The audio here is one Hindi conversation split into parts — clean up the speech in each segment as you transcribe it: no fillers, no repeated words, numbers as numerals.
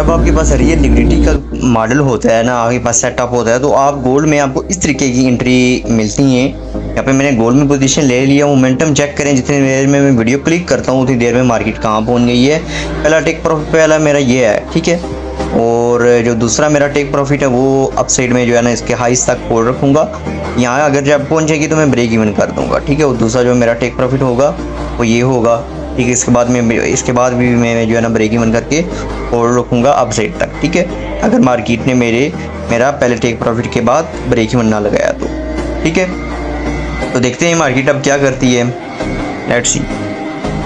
जब आपके पास रियल लिक्विडिटी का मॉडल होता है ना, आपके पास सेटअप होता है, तो आप गोल्ड में आपको इस तरीके की एंट्री मिलती है। यहाँ पे मैंने गोल्ड में पोजीशन ले लिया। मोमेंटम चेक करें, जितनी देर में मैं वीडियो क्लिक करता हूँ उतनी देर में मार्केट कहाँ पहुँच गई है। पहला टेक प्रॉफिट पहला मेरा ये है, ठीक है। और जो दूसरा मेरा टेक प्रॉफिट है वो अप साइड में जो है ना इसके हाइस तक होल्ड रखूँगा। यहाँ अगर जब पहुँचेगी तो मैं ब्रेक इवन कर दूँगा, ठीक है। और दूसरा जो मेरा टेक प्रॉफिट होगा वो ये होगा, ठीक है। इसके बाद भी मैं जो है ना ब्रेक इवन करके होल्ड रखूँगा अप साइड तक, ठीक है। अगर मार्केट ने मेरा पहले टेक प्रॉफिट के बाद ब्रेक इवन ना लगाया तो, ठीक है। तो देखते हैं मार्केट अब क्या करती है, लेट्स सी।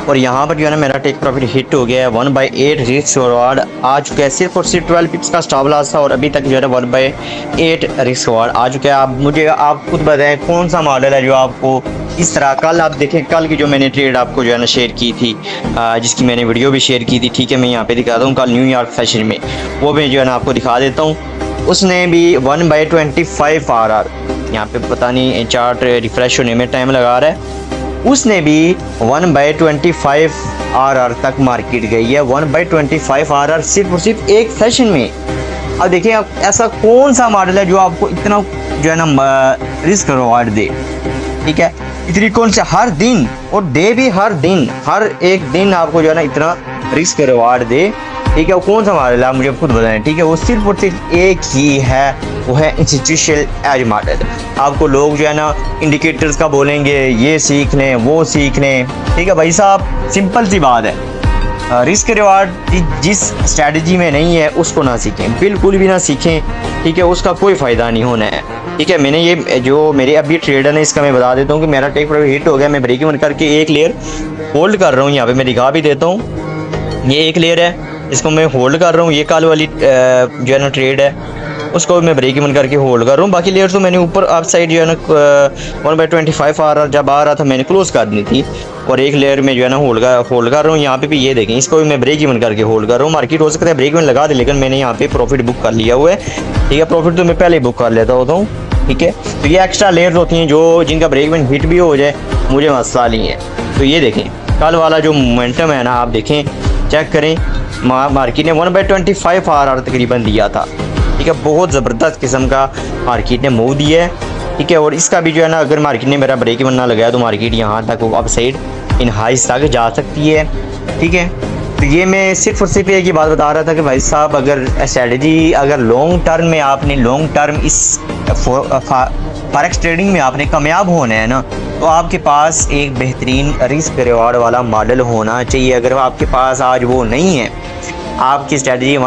और यहाँ पर जो है ना मेरा टेक प्रॉफिट हिट हो गया है। 1/8 रिस्क रिवार्ड आ चुका है। सिर्फ और सिर्फ 12 पिप्स का स्टॉप लॉस था और अभी तक जो है ना 1/8 रिस्क रिवार्ड आ चुका है। आप खुद बताएं कौन सा मॉडल है जो आपको इस तरह, कल आप देखें, कल की जो मैंने ट्रेड आपको जो है ना शेयर की थी, जिसकी मैंने वीडियो भी शेयर की थी, ठीक है। मैं यहाँ पे दिखाता हूँ, कल न्यूयॉर्क फैशन में, वो मैं जो है ना आपको दिखा देता हूँ। उसने भी 1/25 RR, यहाँ पे पता नहीं चार्ट रिफ्रेश होने में टाइम लगा रहा है, उसने भी 1/25 RR तक मार्केट गई है। 1/25 RR सिर्फ और सिर्फ एक सेशन में। अब देखिए, आप ऐसा कौन सा मॉडल है जो आपको इतना जो है ना रिस्क रिवार्ड दे, ठीक है। इतनी कौन से हर दिन और डे भी हर एक दिन आपको जो है ना इतना रिस्क रिवार्ड दे, ठीक है। वो कौन सा मॉडल है आप मुझे खुद बताएं, ठीक है। वो सिर्फ और सिर्फ एक ही है, वो है इंस्टीट्यूशनल एज मॉडल। आपको लोग जो है ना इंडिकेटर्स का बोलेंगे, ये सीख लें वो सीख लें, ठीक है भाई साहब, सिंपल सी बात है। रिस्क रिवार्ड जिस स्ट्रैटेजी में नहीं है उसको ना सीखें, बिल्कुल भी ना सीखें, ठीक है। उसका कोई फ़ायदा नहीं होना है, ठीक है। मैंने ये जो मेरे अभी ट्रेडर है इसका मैं बता देता हूँ कि मेरा टेक प्रॉफिट हिट हो गया। मैं ब्रेक इवन करके एक लेयर होल्ड कर रहा हूँ। यहाँ पे मैं दिखा भी देता हूँ, ये एक लेयर है, इसको मैं होल्ड कर रहा हूँ। ये कल वाली जो है ना ट्रेड है, उसको मैं ब्रेक इवन करके होल्ड कर रहा हूँ। बाकी लेयर तो मैंने ऊपर अप साइड जो है ना 1/25 RR जब आ रहा था मैंने क्लोज कर दी थी। और एक लेयर में जो है ना होल्ड कर रहा हूँ। यहाँ पे भी ये देखें, इसको भी मैं ब्रेक इवन करके होल्ड कर रहा हूँ। मार्केट हो सकता है ब्रेक इवन लगा दे, लेकिन मैंने यहाँ पे प्रॉफिट बुक कर लिया हुआ है, ठीक है। प्रॉफिट तो मैं पहले ही बुक कर लेता होता हूँ, ठीक है। तो ये एक्स्ट्रा लेयर्स होती हैं जो जिनका ब्रेक इवन हिट भी हो जाए, मुझे मसला नहीं है। तो ये देखें, कल वाला जो मोमेंटम है ना, आप देखें, चेक करें, मार्केट ने 1/25 RR तकरीबन दिया था, ठीक है। बहुत ज़बरदस्त किस्म का मार्केट ने मूव दिया है, ठीक है। और इसका भी जो है ना अगर मार्केट ने मेरा ब्रेक इवन ना लगाया तो मार्केट यहाँ तक अप साइड इन हाइस तक जा सकती है, ठीक है। तो ये मैं सिर्फ और सिर्फ एक ही बात बता रहा था कि भाई साहब, अगर स्ट्रेटजी, अगर लॉन्ग टर्म में आपने इस फॉरेक्स ट्रेडिंग में आपने कामयाब होना है ना, तो आपके पास एक बेहतरीन रिस्क रिवार्ड वाला मॉडल होना चाहिए। अगर आपके पास आज वो नहीं है, आपकी स्ट्रेटजी